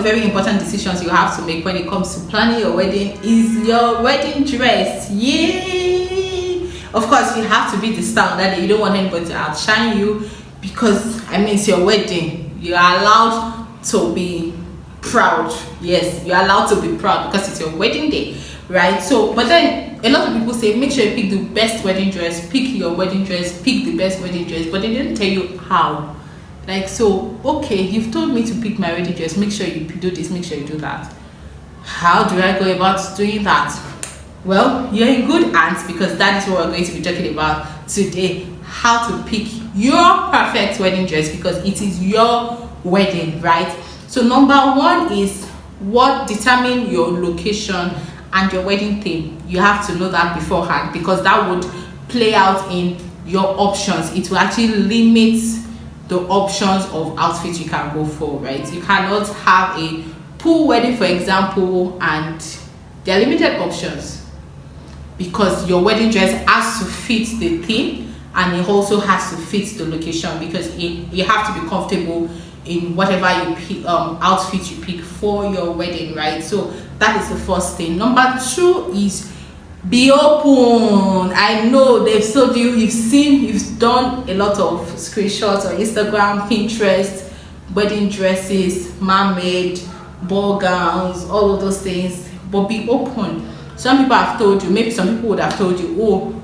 very important decisions you have to make when it comes to planning your wedding is your wedding dress. Yay! Of course, you have to be the style that you don't want anybody to outshine you, because I mean, it's your wedding. You are allowed to be proud. Yes, you're allowed to be proud because it's your wedding day, right? So, but then a lot of people say make sure you pick the best wedding dress, pick your wedding dress, pick the best wedding dress, but they didn't tell you how. Like, so okay, you've told me to pick my wedding dress, make sure you do this, make sure you do that. How do I go about doing that? Well, you're in good hands, because that is what we're going to be talking about today: how to pick your perfect wedding dress, because it is your wedding, right? So number one is what determine your location and your wedding theme. You have to know that beforehand, because that would play out in your options. It will actually limit the options of outfits you can go for, right? You cannot have a pool wedding, for example, and there are limited options, because your wedding dress has to fit the theme and it also has to fit the location, because you have to be comfortable in whatever you pick, outfit you pick for your wedding, right? So that is the first thing. Number two is be open. I know they've told you, you've done a lot of screenshots on Instagram, Pinterest, wedding dresses, mermaid, ball gowns, all of those things, but be open. Some people have told you, maybe some people would have told you, oh,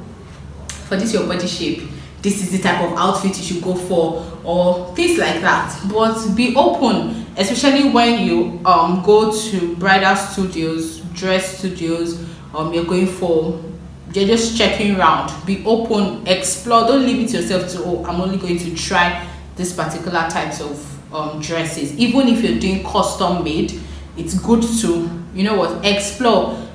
for this your body shape, this is the type of outfit you should go for, or things like that. But be open, especially when you go to bridal studios, dress studios, you're just checking around. Be open, explore. Don't limit yourself to, oh, I'm only going to try this particular types of dresses. Even if you're doing custom made, it's good to explore.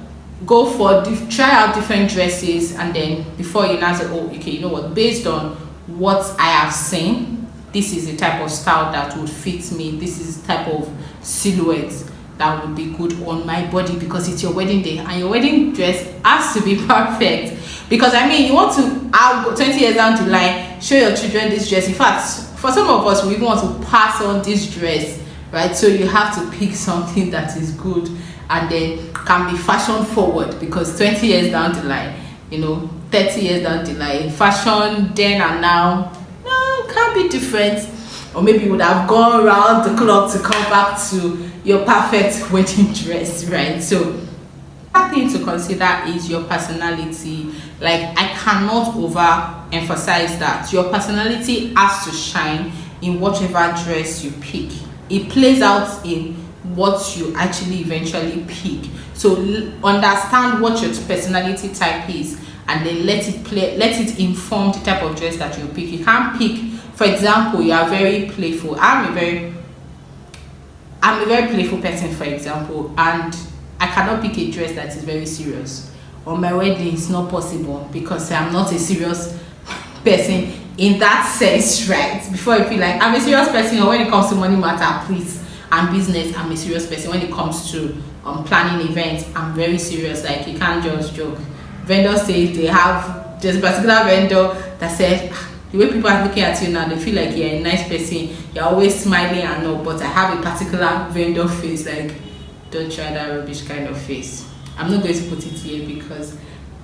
Go for try out different dresses, and then before you now say, oh, okay, based on what I have seen, this is the type of style that would fit me, this is the type of silhouette that would be good on my body, because it's your wedding day and your wedding dress has to be perfect. Because I mean, you want to 20 years down the line show your children this dress. In fact, for some of us, we even want to pass on this dress, right? So you have to pick something that is good and then can be fashion forward, because 20 years down the line, 30 years down the line, fashion then and now can be different. Or maybe you would have gone around the clock to come back to your perfect wedding dress, right? So another thing to consider is your personality. Like, I cannot overemphasize that your personality has to shine in whatever dress you pick. It plays out in what you actually eventually pick. So understand what your personality type is, and then let it inform the type of dress that you pick. You can't pick, for example, you are very playful. I'm a very playful person, for example, and I cannot pick a dress that is very serious. On my wedding, it's not possible, because I'm not a serious person in that sense, right? Before I feel like I'm a serious person, or when it comes to money matter, please, and business, I'm a serious person. When it comes to planning events, I'm very serious. Like, you can't just joke. Vendors say there's a particular vendor that said, the way people are looking at you now, they feel like you're a nice person, you're always smiling and all, but I have a particular vendor face. Like, don't try that rubbish kind of face. I'm not going to put it here because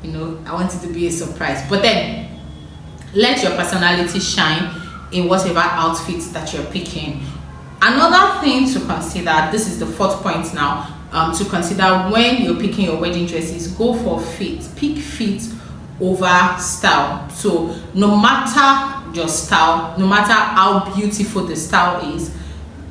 I want it to be a surprise. But then let your personality shine in whatever outfits that you're picking. Another thing to consider, this is the fourth point now, to consider when you're picking your wedding dresses, go for fit. Pick fit over style. So no matter your style, no matter how beautiful the style is,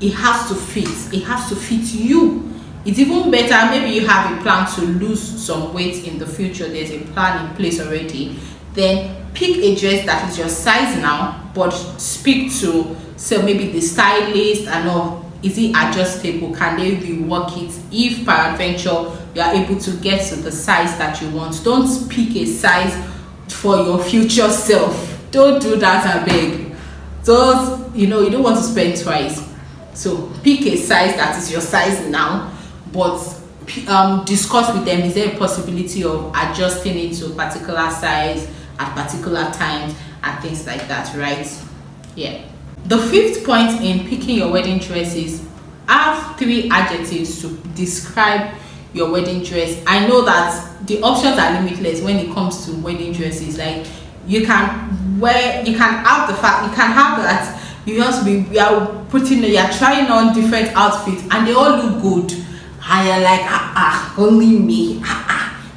it has to fit. It has to fit you. It's even better, maybe you have a plan to lose some weight in the future, there's a plan in place already, then pick a dress that is your size now, but speak to, so maybe the stylist and all. Is it adjustable? Can they rework it? If peradventure you are able to get to the size that you want, don't pick a size for your future self. Don't do that, I beg. You don't want to spend twice. So pick a size that is your size now, but discuss with them, is there a possibility of adjusting it to a particular size at particular times and things like that, right? Yeah. The fifth point in picking your wedding dress is have 3 adjectives to describe your wedding dress. I know that the options are limitless when it comes to wedding dresses. Like you can have that you are trying on different outfits and they all look good, and you're like, only me,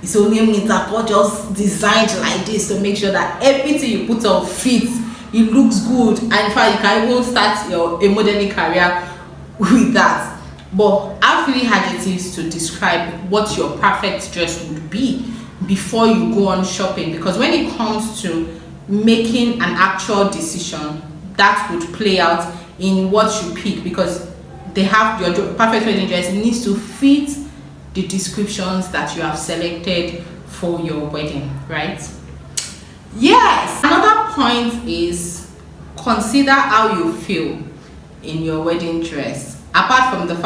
it's only me that God just designed like this to make sure that everything you put on fits, it looks good, and in fact you can even start a modeling career with that. But I have 3 adjectives to describe what your perfect dress would be before you go on shopping, because when it comes to making an actual decision, that would play out in what you pick, because they have your perfect wedding dress. It needs to fit the descriptions that you have selected for your wedding, right? Yes. Another point is consider how you feel in your wedding dress. Apart from the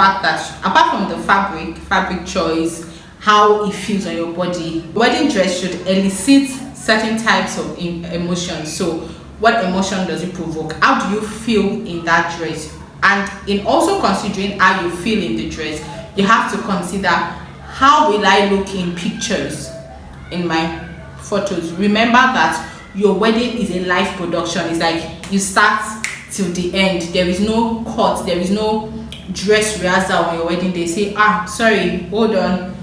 fabric choice, how it feels on your body, wedding dress should elicit certain types of emotions. So what emotion does it provoke? How do you feel in that dress? And in also considering how you feel in the dress, you have to consider, how will I look in pictures, in my photos? Remember that your wedding is a live production. It's like you start till the end. There is no cut, there is no dress rehearsal on your wedding day. Say, sorry, hold on.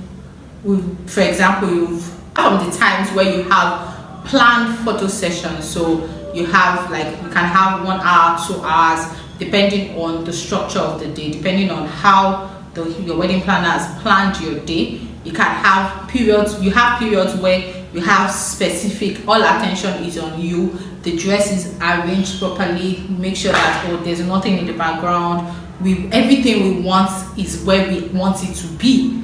For example, from the times where you have planned photo sessions, so you can have 1 hour, 2 hours, depending on the structure of the day, depending on how your wedding planner has planned your day. You can have periods. You have periods where you have specific, all attention is on you. The dress is arranged properly. Make sure that there's nothing in the background. Everything we want is where we want it to be.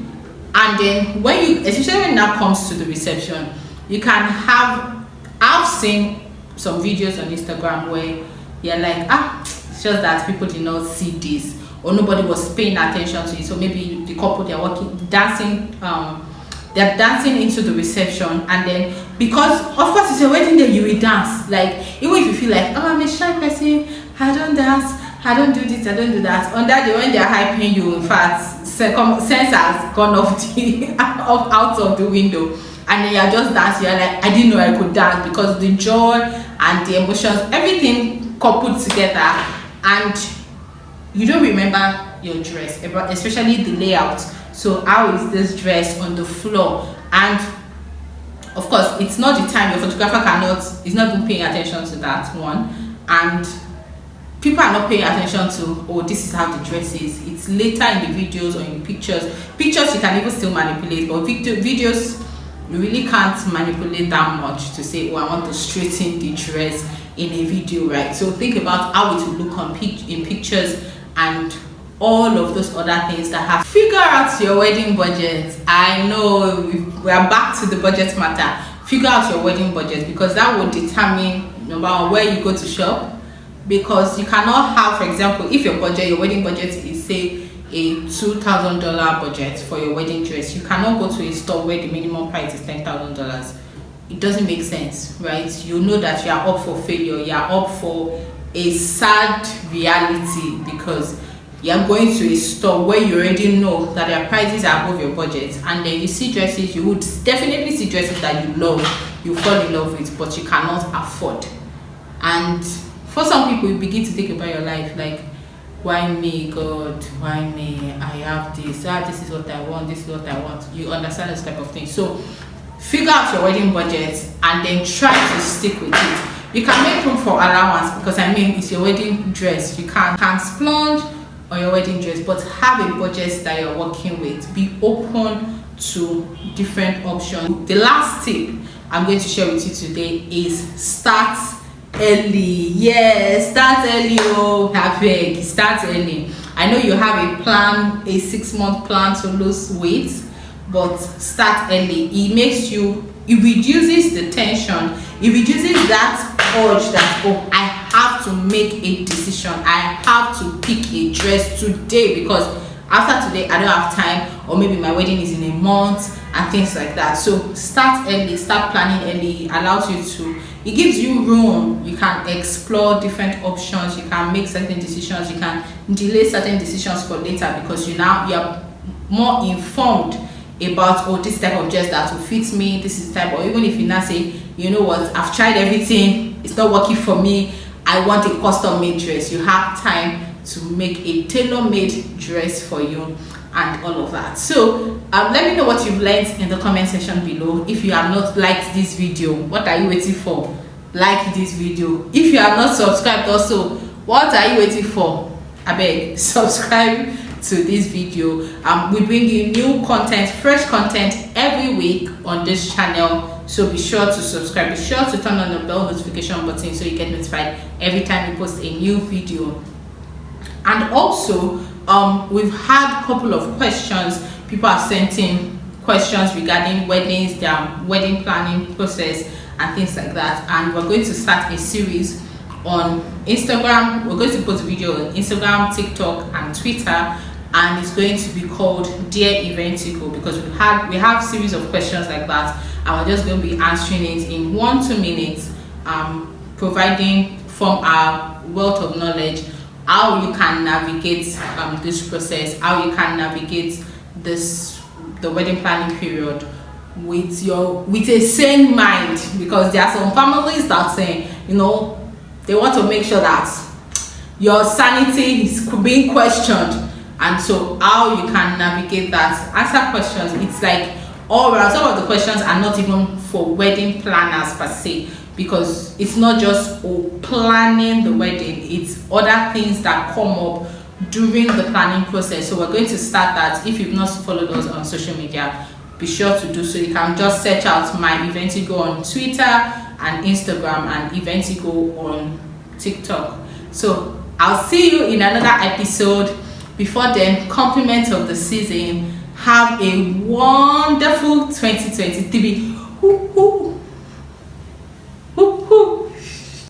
And then especially when that comes to the reception, you can have. I've seen some videos on Instagram where you're like, it's just that people did not see this, or nobody was paying attention to it. So maybe the couple, they're dancing into the reception, and then, because of course it's a wedding day, you will dance. Like, even if you feel like, I'm a shy person, I don't dance, I don't do this, I don't do that. On that day when they're hyping you, in fact, sense has gone out of the window, and then you're just dancing. You're like, I didn't know I could dance, because the joy and the emotions, everything coupled together, and you don't remember your dress, especially the layout. So how is this dress on the floor? And of course, it's not the time. Your photographer is not even paying attention to that one, and people are not paying attention to, this is how the dress is. It's later in the videos or in the pictures you can even still manipulate, but videos you really can't manipulate that much to say, I want to straighten the dress in a video, right? So think about how it will look in pictures and all of those other things that have. Figure out your wedding budget. I know we are back to the budget matter. Figure out your wedding budget, because that will determine, number one, where you go to shop. Because you cannot have, for example, if your wedding budget is, say, a $2,000 budget for your wedding dress, you cannot go to a store where the minimum price is $10,000. It doesn't make sense, right? You know that you are up for failure, you are up for a sad reality, because you are going to a store where you already know that their prices are above your budget, and then you see dresses, you would definitely see dresses that you love, you fall in love with, but you cannot afford. And for some people, you begin to think about your life like, why me, God? Why me? I have this. This is what I want. This is what I want. You understand this type of thing. So figure out your wedding budget and then try to stick with it. You can make room for allowance, because it's your wedding dress. You can't splurge on your wedding dress, but have a budget that you're working with. Be open to different options. The last tip I'm going to share with you today is start early. Yes, start early. Start early. I know you have a plan, a 6-month plan to lose weight, but start early. It reduces the tension. It reduces that urge that, I have to make a decision, I have to pick a dress today, because after today I don't have time, or maybe my wedding is in a month and things like that. So start early, start planning early. It allows you to it gives you room. You can explore different options, you can make certain decisions, you can delay certain decisions for later, because you're more informed about, oh, this type of dress that will fit me, this is the type. Or even if you now say, you know what, I've tried everything, it's not working for me, I want a custom made dress, you have time to make a tailor-made dress for you and all of that. So let me know what you've learned in the comment section below. If you have not liked this video, what are you waiting for? Like this video. If you have not subscribed also, what are you waiting for? I beg, subscribe to this video. We bring you new content, fresh content every week on this channel, so be sure to subscribe. Be sure to turn on the bell notification button so you get notified every time we post a new video. And also we've had a couple of questions. People have sent in questions regarding weddings, their wedding planning process and things like that, and we're going to start a series on Instagram. We're going to post a video on Instagram, TikTok and Twitter, and it's going to be called Dear Eventico, because we have series of questions like that, and we're just going to be answering it in 1-2 minutes, providing from our wealth of knowledge how you can navigate this process, how you can navigate the wedding planning period with a sane mind, because there are some families that say, you know, they want to make sure that your sanity is being questioned. And so how you can navigate that, answer questions. It's like all around. Some of the questions are not even for wedding planners per se, because it's not just planning the wedding, it's other things that come up during the planning process. So we're going to start that. If you've not followed us on social media, be sure to do so. You can just search out My Eventico on Twitter and Instagram, and Eventico on TikTok. So I'll see you in another episode. Before then, compliments of the season. Have a wonderful 2023.